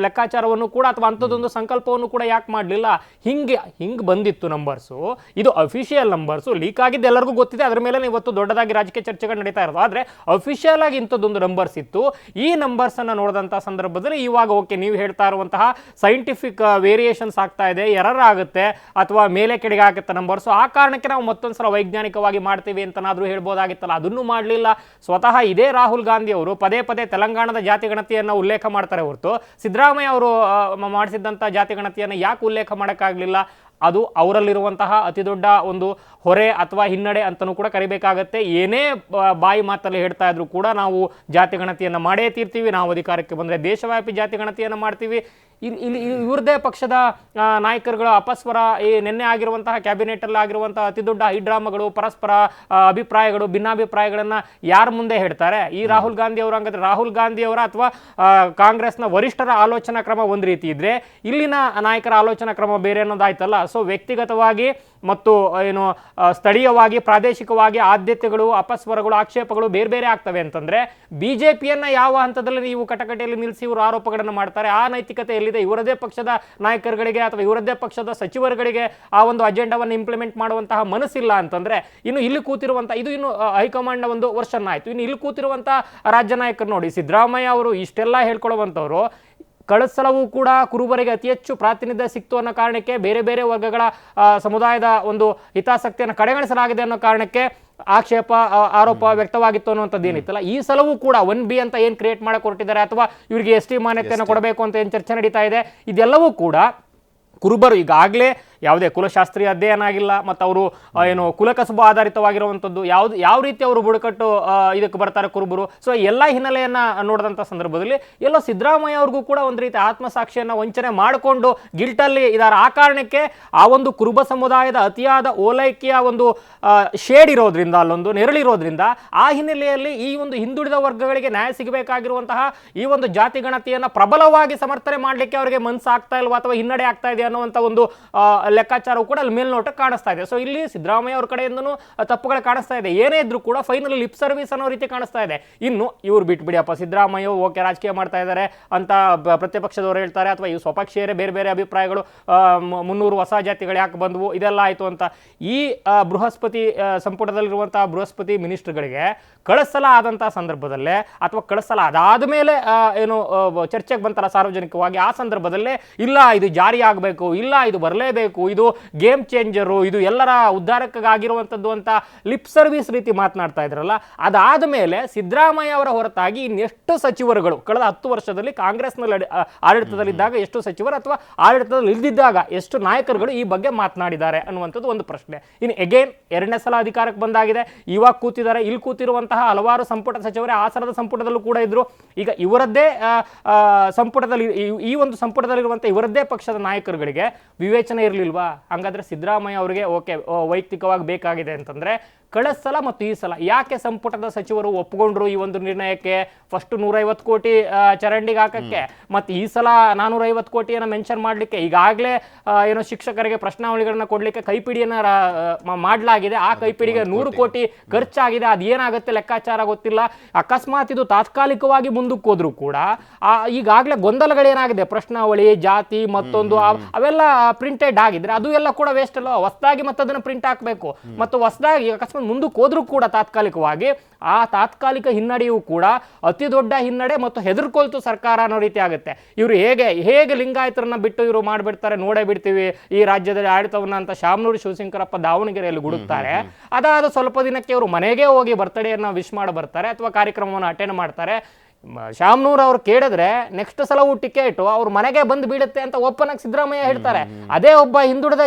ಲೆಕ್ಕಾಚಾರವನ್ನು ಕೂಡ ಅಥವಾ ಅಂಥದ್ದೊಂದು ಸಂಕಲ್ಪವನ್ನು ಕೂಡ ಯಾಕೆ ಮಾಡಲಿಲ್ಲ? ಹಿಂಗೆ ಬಂದಿತ್ತು ನಂಬರ್ಸು. ಇದು ಅಫಿಷಿಯಲ್ ನಂಬರ್ಸು, ಲೀಕ್ ಆಗಿದ್ದು ಎಲ್ಲರಿಗೂ ಗೊತ್ತಿದೆ, ಅದರ ಮೇಲೆ ಇವತ್ತು ದೊಡ್ಡದಾಗಿ ರಾಜಕೀಯ ಚರ್ಚೆಗಳು ನಡೀತಾ ಇರೋದು. ಆದರೆ ಅಫಿಷಿಯಲ್ ಆಗಿ ಇಂಥದ್ದೊಂದು ನಂಬರ್ಸ್ ಇತ್ತು. ಈ ನಂಬರ್ಸ್ ಅನ್ನು ನೋಡಿದಂತಹ ಸಂದರ್ಭದಲ್ಲಿ ಇವಾಗ ಓಕೆ, ನೀವು ಹೇಳ್ತಾ ಇರುವಂತಹ ಸೈಂಟಿಫಿಕ್ ವೇರಿಯೇಷನ್ಸ್ ಆಗ್ತಾ ಇದೆ, ಎರರ್ ಆಗುತ್ತೆ ಅಥವಾ ಮೇಲೆ ಕೆಳಗೆ ಆಗುತ್ತೆ ನಂಬರ್ಸ್, ಆ ಕಾರಣಕ್ಕೆ ನಾವು ಮತ್ತೊಂದ್ಸಲ ವೈಜ್ಞಾನಿಕವಾಗಿ ಮಾಡ್ತೀವಿ ಅಂತನಾದ್ರೂ ಹೇಳ್ಬೋದಾಗಿತ್ತಲ್ಲ, ಅದನ್ನು ಮಾಡಲಿಲ್ಲ. ಸ್ವತಃ ಇದೇ ರಾಹುಲ್ ಗಾಂಧಿ ಅವರು ಪದೇ ಪದೇ ತೆಲಂಗಾಣದ ಜಾತಿ ಗಣತಿಯನ್ನು ಉಲ್ಲೇಖ ಮಾಡ್ತಾರೆ ಹೊರತು ಸಿದ್ದರಾಮಯ್ಯ ಅವರು ಮಾಡಿಸಿದಂಥ ಜಾತಿ ಗಣತಿಯನ್ನು ಯಾಕೆ ಉಲ್ಲೇಖ ಮಾಡೋಕ್ಕಾಗಲಿಲ್ಲ? ಅದು ಅವರಲ್ಲಿರುವಂತಹ ಅತಿ ದೊಡ್ಡ ಒಂದು ಹೊರೆ ಅಥವಾ ಹಿನ್ನಡೆ ಅಂತಲೂ ಕೂಡ ಕರಿಬೇಕಾಗತ್ತೆ. ಏನೇ ಬಾಯಿ ಮಾತಲ್ಲಿ ಹೇಳ್ತಾ ಇದ್ರು ಕೂಡ ನಾವು ಜಾತಿ ಗಣತಿಯನ್ನು ಮಾಡೇ ತೀರ್ತೀವಿ, ನಾವು ಅಧಿಕಾರಕ್ಕೆ ಬಂದರೆ ದೇಶವ್ಯಾಪಿ ಜಾತಿ ಗಣತಿಯನ್ನು ಮಾಡ್ತೀವಿ. ಇವ್ರದೇ ಪಕ್ಷದ ನಾಯಕರುಗಳ ಅಪಸ್ವರ, ನಿನ್ನೆ ಆಗಿರುವಂತಹ ಕ್ಯಾಬಿನೆಟಲ್ಲಿ ಆಗಿರುವಂತಹ ಅತಿ ದೊಡ್ಡ ಹೈಡ್ರಾಮಗಳು, ಪರಸ್ಪರ ಅಭಿಪ್ರಾಯಗಳು, ಭಿನ್ನಾಭಿಪ್ರಾಯಗಳನ್ನು ಯಾರ ಮುಂದೆ ಹೇಳ್ತಾರೆ? ಈ ರಾಹುಲ್ ಗಾಂಧಿ ಅವರು. ಹಂಗಾದ್ರೆ ರಾಹುಲ್ ಗಾಂಧಿ ಅವರ ಅಥವಾ ಕಾಂಗ್ರೆಸ್ನ ವರಿಷ್ಠರ ಆಲೋಚನಾ ಕ್ರಮ ಒಂದು ರೀತಿ ಇದ್ರೆ, ಇಲ್ಲಿನ ನಾಯಕರ ಆಲೋಚನಾ ಕ್ರಮ ಬೇರೆ ಅನ್ನೋದಾಯ್ತಲ್ಲ. ಸೊ ವ್ಯಕ್ತಿಗತವಾಗಿ ಮತ್ತು ಸ್ಥಳೀಯವಾಗಿ, ಪ್ರಾದೇಶಿಕವಾಗಿ ಆದ್ಯತೆಗಳು, ಅಪಸ್ವರಗಳು, ಆಕ್ಷೇಪಗಳು ಬೇರೆ ಬೇರೆ ಆಗ್ತವೆ ಅಂತಂದ್ರೆ BJPಯನ್ನ ಯಾವ ಹಂತದಲ್ಲಿ ನೀವು ಕಟಕಟೆಯಲ್ಲಿ ನಿಲ್ಲಿಸಿ ಇವರು ಆರೋಪಗಳನ್ನು ಮಾಡ್ತಾರೆ? ಆ ನೈತಿಕತೆ ಎಲ್ಲಿದೆ? ಇವರದೇ ಪಕ್ಷದ ನಾಯಕರುಗಳಿಗೆ ಅಥವಾ ಇವರದೇ ಪಕ್ಷದ ಸಚಿವರುಗಳಿಗೆ ಆ ಒಂದು ಅಜೆಂಡಾವನ್ನು ಇಂಪ್ಲಿಮೆಂಟ್ ಮಾಡುವಂತಹ ಮನಸ್ಸಿಲ್ಲ ಅಂತಂದ್ರೆ ಇನ್ನು ಇಲ್ಲಿ ಕೂತಿರುವಂತಹ, ಇದು ಇನ್ನು ಹೈಕಮಾಂಡ್ನ ಒಂದು ವರ್ಷನ್ ಆಯ್ತು, ಇನ್ನು ಇಲ್ಲಿ ಕೂತಿರುವಂತಹ ರಾಜ್ಯ ನಾಯಕರು ನೋಡಿ, ಸಿದ್ದರಾಮಯ್ಯ ಅವರು ಇಷ್ಟೆಲ್ಲ ಹೇಳ್ಕೊಳ್ಳುವಂಥವ್ರು ಕಳೆದ ಕೂಡ ಕುರುಬರಿಗೆ ಅತಿ ಹೆಚ್ಚು ಪ್ರಾತಿನಿಧ್ಯ ಸಿಕ್ತು ಅನ್ನೋ ಕಾರಣಕ್ಕೆ, ಬೇರೆ ಬೇರೆ ವರ್ಗಗಳ ಸಮುದಾಯದ ಒಂದು ಹಿತಾಸಕ್ತಿಯನ್ನು ಕಡೆಗಣಿಸಲಾಗಿದೆ ಅನ್ನೋ ಕಾರಣಕ್ಕೆ ಆಕ್ಷೇಪ, ಆರೋಪ ವ್ಯಕ್ತವಾಗಿತ್ತು ಅನ್ನುವಂಥದ್ದು ಏನಿತ್ತಲ್ಲ. ಈ ಸಲವೂ ಕೂಡ 1B ಅಂತ ಏನು ಕ್ರಿಯೇಟ್ ಮಾಡಕ್ಕೆ ಹೊರಟಿದ್ದಾರೆ ಅಥವಾ ಇವರಿಗೆ ST ಮಾನ್ಯತೆಯನ್ನು ಕೊಡಬೇಕು ಅಂತ ಏನು ಚರ್ಚೆ ನಡೀತಾ ಇದೆ, ಇದೆಲ್ಲವೂ ಕೂಡ ಕುರುಬರು ಈಗಾಗಲೇ ಯಾವುದೇ ಕುಲಶಾಸ್ತ್ರೀಯ ಅಧ್ಯಯನ ಆಗಿಲ್ಲ, ಮತ್ತು ಅವರು ಏನು ಕುಲಕಸಬು ಆಧಾರಿತವಾಗಿರುವಂಥದ್ದು ಯಾವ ರೀತಿ ಅವರು ಬುಡಕಟ್ಟು ಇದಕ್ಕೆ ಬರ್ತಾರೆ ಕುರುಬರು. ಸೊ ಎಲ್ಲ ಹಿನ್ನೆಲೆಯನ್ನ ನೋಡಿದಂಥ ಸಂದರ್ಭದಲ್ಲಿ ಎಲ್ಲೋ ಸಿದ್ದರಾಮಯ್ಯ ಅವ್ರಿಗೂ ಕೂಡ ಒಂದು ರೀತಿ ಆತ್ಮಸಾಕ್ಷಿಯನ್ನ ವಂಚನೆ ಮಾಡಿಕೊಂಡು ಗಿಲ್ಟಲ್ಲಿ ಇದಾರೆ. ಆ ಕಾರಣಕ್ಕೆ ಆ ಒಂದು ಕುರುಬ ಸಮುದಾಯದ ಅತಿಯಾದ ಓಲೈಕೆಯ ಒಂದು ಶೇಡ್ ಇರೋದ್ರಿಂದ, ಅಲ್ಲೊಂದು ನೆರಳಿರೋದ್ರಿಂದ, ಆ ಹಿನ್ನೆಲೆಯಲ್ಲಿ ಈ ಒಂದು ಹಿಂದುಳಿದ ವರ್ಗಗಳಿಗೆ ನ್ಯಾಯ ಸಿಗಬೇಕಾಗಿರುವಂತಹ ಈ ಒಂದು ಜಾತಿ ಗಣತಿಯನ್ನ ಪ್ರಬಲವಾಗಿ ಸಮರ್ಥನೆ ಮಾಡಲಿಕ್ಕೆ ಅವರಿಗೆ ಮನಸ್ಸಾಗ್ತಾ ಇಲ್ವಾ ಅಥವಾ ಹಿನ್ನಡೆ ಆಗ್ತಾ ಇದೆ ಅನ್ನುವಂಥ ಒಂದು ಲೆಕ್ಕಾಚಾರವು ಕೂಡ ಅಲ್ಲಿ ಮೇಲ್ನೋಟಕ್ಕೆ ಕಾಣಿಸ್ತಾ ಇದೆ. ಸೊ ಇಲ್ಲಿ ಸಿದ್ದರಾಮಯ್ಯ ಅವ್ರ ಕಡೆಯಿಂದನೂ ತಪ್ಪುಗಳು ಕಾಣಿಸ್ತಾ ಇದೆ. ಏನೇ ಇದ್ರೂ ಕೂಡ ಫೈನಲ್ ಲಿಪ್ ಸರ್ವಿಸ್ ಅನ್ನೋ ರೀತಿ ಕಾಣಿಸ್ತಾ ಇದೆ. ಇನ್ನು ಇವ್ರು ಬಿಟ್ಬಿಡಿಯಪ್ಪ, ಸಿದ್ದರಾಮಯ್ಯ ಓಕೆ ರಾಜಕೀಯ ಮಾಡ್ತಾ ಇದ್ದಾರೆ ಅಂತ ಪ್ರತಿಪಕ್ಷದವರು ಹೇಳ್ತಾರೆ, ಅಥವಾ ಇವು ಸ್ವಪಕ್ಷೀಯರೇ ಬೇರೆ ಬೇರೆ ಅಭಿಪ್ರಾಯಗಳು, 300 ಹೊಸ ಜಾತಿಗಳು ಯಾಕೆ ಬಂದವು, ಇದೆಲ್ಲ ಆಯಿತು ಅಂತ ಈ ಬೃಹಸ್ಪತಿ ಸಂಪುಟದಲ್ಲಿರುವಂತಹ ಬೃಹಸ್ಪತಿ ಮಿನಿಸ್ಟರ್ಗಳಿಗೆ ಕಳಿಸಲ ಆದಂತಹ ಸಂದರ್ಭದಲ್ಲೇ ಅಥವಾ ಕಳಿಸಲ ಅದಾದ ಮೇಲೆ ಏನು ಚರ್ಚೆಗೆ ಬಂತಲ್ಲ ಸಾರ್ವಜನಿಕವಾಗಿ, ಆ ಸಂದರ್ಭದಲ್ಲೇ ಇಲ್ಲ ಇದು ಜಾರಿ ಆಗಬೇಕು, ಇಲ್ಲ ಇದು ಬರಲೇಬೇಕು, ಇದು ಗೇಮ್ ಚೇಂಜರು, ಇದು ಎಲ್ಲರ ಉದ್ಧಾರಕ್ಕಾಗಿರುವಂಥದ್ದು ಅಂತ ಲಿಪ್ ಸರ್ವಿಸ್ ರೀತಿ ಮಾತನಾಡ್ತಾ ಇದ್ರಲ್ಲ, ಅದಾದ ಮೇಲೆ ಸಿದ್ದರಾಮಯ್ಯ ಅವರ ಹೊರತಾಗಿ ಇನ್ನೆಷ್ಟು ಸಚಿವರುಗಳು ಕಳೆದ 10 ವರ್ಷದಲ್ಲಿ ಕಾಂಗ್ರೆಸ್ನಲ್ಲಿ ಆಡಳಿತದಲ್ಲಿದ್ದಾಗ ಎಷ್ಟು ಸಚಿವರು ಅಥವಾ ಆಡಳಿತದಲ್ಲಿ ಇಲ್ದಿದ್ದಾಗ ಎಷ್ಟು ನಾಯಕರುಗಳು ಈ ಬಗ್ಗೆ ಮಾತನಾಡಿದ್ದಾರೆ ಅನ್ನುವಂಥದ್ದು ಒಂದು ಪ್ರಶ್ನೆ. ಇನ್ನು ಎಗೇನ್ 2ನೇ ಸಲ ಅಧಿಕಾರಕ್ಕೆ ಬಂದಾಗಿದೆ, ಇವಾಗ ಕೂತಿದ್ದಾರೆ. ಇಲ್ಲಿ ಕೂತಿರುವಂತಹ ಹಲವಾರು ಸಂಪುಟ ಸಚಿವರೇ ಆಸರದ ಸಂಪುಟದಲ್ಲೂ ಕೂಡ ಇದ್ರು. ಈಗ ಇವರದ್ದೇ ಸಂಪುಟದಲ್ಲಿ ಈ ಒಂದು ಸಂಪುಟದಲ್ಲಿರುವಂಥ ಇವರದ್ದೇ ಪಕ್ಷದ ನಾಯಕರುಗಳಿಗೆ ವಿವೇಚನೆ ಇರಲಿಲ್ವಾ? ಹಾಗಾದ್ರೆ ಸಿದ್ದರಾಮಯ್ಯ ಅವರಿಗೆ ಓಕೆ ವೈಯಕ್ತಿಕವಾಗಿ ಬೇಕಾಗಿದೆ ಅಂತಂದ್ರೆ ಕಳೆದ ಮತ್ತು ಈ ಸಲ ಯಾಕೆ ಸಂಪುಟದ ಸಚಿವರು ಒಪ್ಪಿಕೊಂಡ್ರು ಈ ಒಂದು ನಿರ್ಣಯಕ್ಕೆ? ಫಸ್ಟ್ 150 ಕೋಟಿ ಚರಂಡಿಗೆ ಹಾಕಕ್ಕೆ, ಮತ್ತು ಈ ಸಲ 450 ಕೋಟಿಯನ್ನು ಮೆನ್ಷನ್ ಮಾಡಲಿಕ್ಕೆ, ಈಗಾಗಲೇ ಏನೋ ಶಿಕ್ಷಕರಿಗೆ ಪ್ರಶ್ನಾವಳಿಗಳನ್ನ ಕೊಡಲಿಕ್ಕೆ ಕೈಪಿಡಿಯನ್ನು ಮಾಡಲಾಗಿದೆ. ಆ ಕೈಪಿಡಿಗೆ 100 ಕೋಟಿ ಖರ್ಚಾಗಿದೆ. ಅದೇನಾಗುತ್ತೆ ಲೆಕ್ಕಾಚಾರ ಗೊತ್ತಿಲ್ಲ. ಅಕಸ್ಮಾತ್ ಇದು ತಾತ್ಕಾಲಿಕವಾಗಿ ಮುಂದಕ್ಕೆ ಹೋದ್ರೂ ಕೂಡ ಈಗಾಗಲೇ ಗೊಂದಲಗಳೇನಾಗಿದೆ, ಪ್ರಶ್ನಾವಳಿ, ಜಾತಿ, ಮತ್ತೊಂದು ಅವೆಲ್ಲ ಪ್ರಿಂಟೆಡ್ ಆಗಿದ್ರೆ ಅದು ಎಲ್ಲ ಕೂಡ ವೇಸ್ಟ್ ಅಲ್ಲ. ಹೊಸದಾಗಿ ಮತ್ತೆ ಅದನ್ನು ಪ್ರಿಂಟ್ ಹಾಕಬೇಕು. ಮತ್ತು ಹೊಸದಾಗಿ ಅಕಸ್ಮಾತ್ ಮುಂದಕ್ಕೆ ಹೋದ್ರೂ ಕೂಡ ತಾತ್ಕಾಲಿಕವಾಗಿ ಆ ತಾತ್ಕಾಲಿಕ ಹಿನ್ನಡೆಯೂ ಕೂಡ ಅತಿ ದೊಡ್ಡ ಹಿನ್ನಡೆ ಮತ್ತು ಹೆದರ್ಕೊಳ್ತು ಸರ್ಕಾರ ಅನ್ನೋ ರೀತಿ ಆಗುತ್ತೆ. ಇವರು ಹೇಗೆ ಲಿಂಗಾಯತರನ್ನ ಬಿಟ್ಟು ಇವರು ಮಾಡಿಬಿಡ್ತಾರೆ, ನೋಡೇ ಬಿಡ್ತೀವಿ ಈ ರಾಜ್ಯದಲ್ಲಿ ಆಡಳಿತವನ್ನ ಅಂತ ಶಾಮನೂರು ಶಿವಶಂಕರಪ್ಪ ದಾವಣಗೆರೆಯಲ್ಲಿ ಗುಡುಕ್ತಾರೆ. ಅದಾದ ಸ್ವಲ್ಪ ದಿನಕ್ಕೆ ಇವರು ಮನೆಗೆ ಹೋಗಿ ಬರ್ತಡೆಯನ್ನು ವಿಶ್ ಮಾಡಿ ಬರ್ತಾರೆ ಅಥವಾ ಕಾರ್ಯಕ್ರಮವನ್ನು ಅಟೆಂಡ್ ಮಾಡ್ತಾರೆ. ಶಾಮನೂರ್ ಅವ್ರು ಕೇಳಿದ್ರೆ ನೆಕ್ಸ್ಟ್ ಸಲವೂ ಟಿಕೆಟ್ ಅವ್ರ ಮನೆಗೆ ಬಂದು ಬೀಳುತ್ತೆ ಅಂತ ಒಪ್ಪನಾಗಿ ಸಿದ್ದರಾಮಯ್ಯ ಹೇಳ್ತಾರೆ. ಅದೇ ಒಬ್ಬ ಹಿಂದುಳಿದ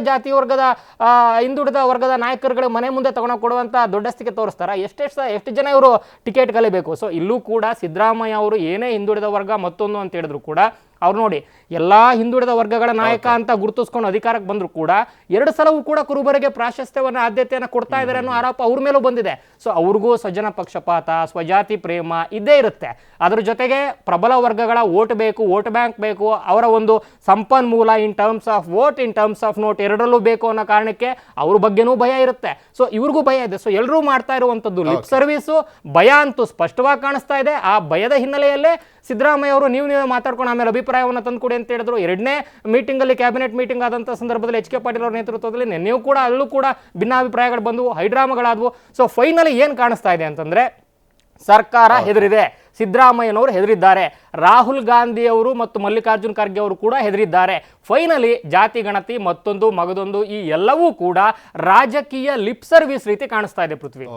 ವರ್ಗದ ನಾಯಕರುಗಳು ಮನೆ ಮುಂದೆ ತಗೊಂಡು ಕೊಡುವಂತ ದೊಡ್ಡಸ್ತಿಗೆ ತೋರಿಸ್ತಾರ. ಎಷ್ಟು ಜನ ಇವರು ಟಿಕೆಟ್ ಕಲಿಬೇಕು? ಸೊ ಇಲ್ಲೂ ಕೂಡ ಸಿದ್ದರಾಮಯ್ಯ ಅವರು ಏನೇ ಹಿಂದುಳಿದ ವರ್ಗ ಮತ್ತೊಂದು ಅಂತ ಹೇಳಿದ್ರು ಕೂಡ ಅವ್ರು ನೋಡಿ ಎಲ್ಲಾ ಹಿಂದುಳಿದ ವರ್ಗಗಳ ನಾಯಕ ಅಂತ ಗುರುತಿಸ್ಕೊಂಡು ಅಧಿಕಾರಕ್ಕೆ ಬಂದ್ರು ಕೂಡ 2 ಸಲವೂ ಕೂಡ ಕುರುಬರಿಗೆ ಪ್ರಾಶಸ್ತ್ಯವನ್ನು ಆದ್ಯತೆಯನ್ನು ಕೊಡ್ತಾ ಇದ್ದಾರೆ ಅನ್ನೋ ಆರೋಪ ಅವ್ರ ಮೇಲೂ ಬಂದಿದೆ. ಸೊ ಅವ್ರಿಗೂ ಸ್ವಜನ ಪಕ್ಷಪಾತ, ಸ್ವಜಾತಿ ಪ್ರೇಮ ಇದ್ದೇ ಇರುತ್ತೆ. ಅದ್ರ ಜೊತೆಗೆ ಪ್ರಬಲ ವರ್ಗಗಳ ವೋಟ್ ಬೇಕು, ವೋಟ್ ಬ್ಯಾಂಕ್ ಬೇಕು, ಅವರ ಒಂದು ಸಂಪನ್ಮೂಲ in terms of vote, in terms of note ಎರಡರಲ್ಲೂ ಬೇಕು ಅನ್ನೋ ಕಾರಣಕ್ಕೆ ಅವ್ರ ಬಗ್ಗೆನೂ ಭಯ ಇರುತ್ತೆ. ಸೊ ಇವ್ರಿಗೂ ಭಯ ಇದೆ. ಸೊ ಎಲ್ಲರೂ ಮಾಡ್ತಾ ಇರುವಂತದ್ದು ಲಿಪ್ ಸರ್ವಿಸು, ಭಯ ಅಂತೂ ಸ್ಪಷ್ಟವಾಗಿ ಕಾಣಿಸ್ತಾ ಇದೆ. ಆ ಭಯದ ಹಿನ್ನೆಲೆಯಲ್ಲೇ ಸಿದ್ದರಾಮಯ್ಯ ಅವರು ನೀವೇ ಮಾತಾಡ್ಕೊಂಡು ಆಮೇಲೆ ಅಭಿಪ್ರಾಯವನ್ನು ತಂದುಕೊಡಿ ಅಂತ ಹೇಳಿದ್ರು. 2ನೇ ಮೀಟಿಂಗಲ್ಲಿ ಕ್ಯಾಬಿನೆಟ್ ಮೀಟಿಂಗ್ ಆದಂಥ ಸಂದರ್ಭದಲ್ಲಿ ಎಚ್ ಕೆ ಪಾಟೀಲ್ ಅವರ ನೇತೃತ್ವದಲ್ಲಿ ನಿನ್ನೆಯೂ ಕೂಡ ಅಲ್ಲೂ ಕೂಡ ಭಿನ್ನಾಭಿಪ್ರಾಯಗಳು ಬಂದವು, ಹೈಡ್ರಾಮಗಳಾದವು. ಸೊ ಫೈನಲಿ ಏನು ಕಾಣಿಸ್ತಾ ಇದೆ ಅಂತಂದ್ರೆ ಸರ್ಕಾರ ಹೆದರಿದೆ, ಸಿದ್ದರಾಮಯ್ಯನವರು ಹೆದರಿದ್ದಾರೆ, ರಾಹುಲ್ ಗಾಂಧಿ ಅವರು ಮತ್ತು ಮಲ್ಲಿಕಾರ್ಜುನ್ ಖರ್ಗೆ ಅವರು ಕೂಡ ಹೆದರಿದ್ದಾರೆ. ಫೈನಲಿ ಜಾತಿ ಗಣತಿ ಮತ್ತೊಂದು ಮಗದೊಂದು ಈ ಎಲ್ಲವೂ ಕೂಡ ರಾಜಕೀಯ ಲಿಪ್ ಸರ್ವಿಸ್ ರೀತಿ ಕಾಣಿಸ್ತಾ ಇದೆ ಪೃಥ್ವಿ.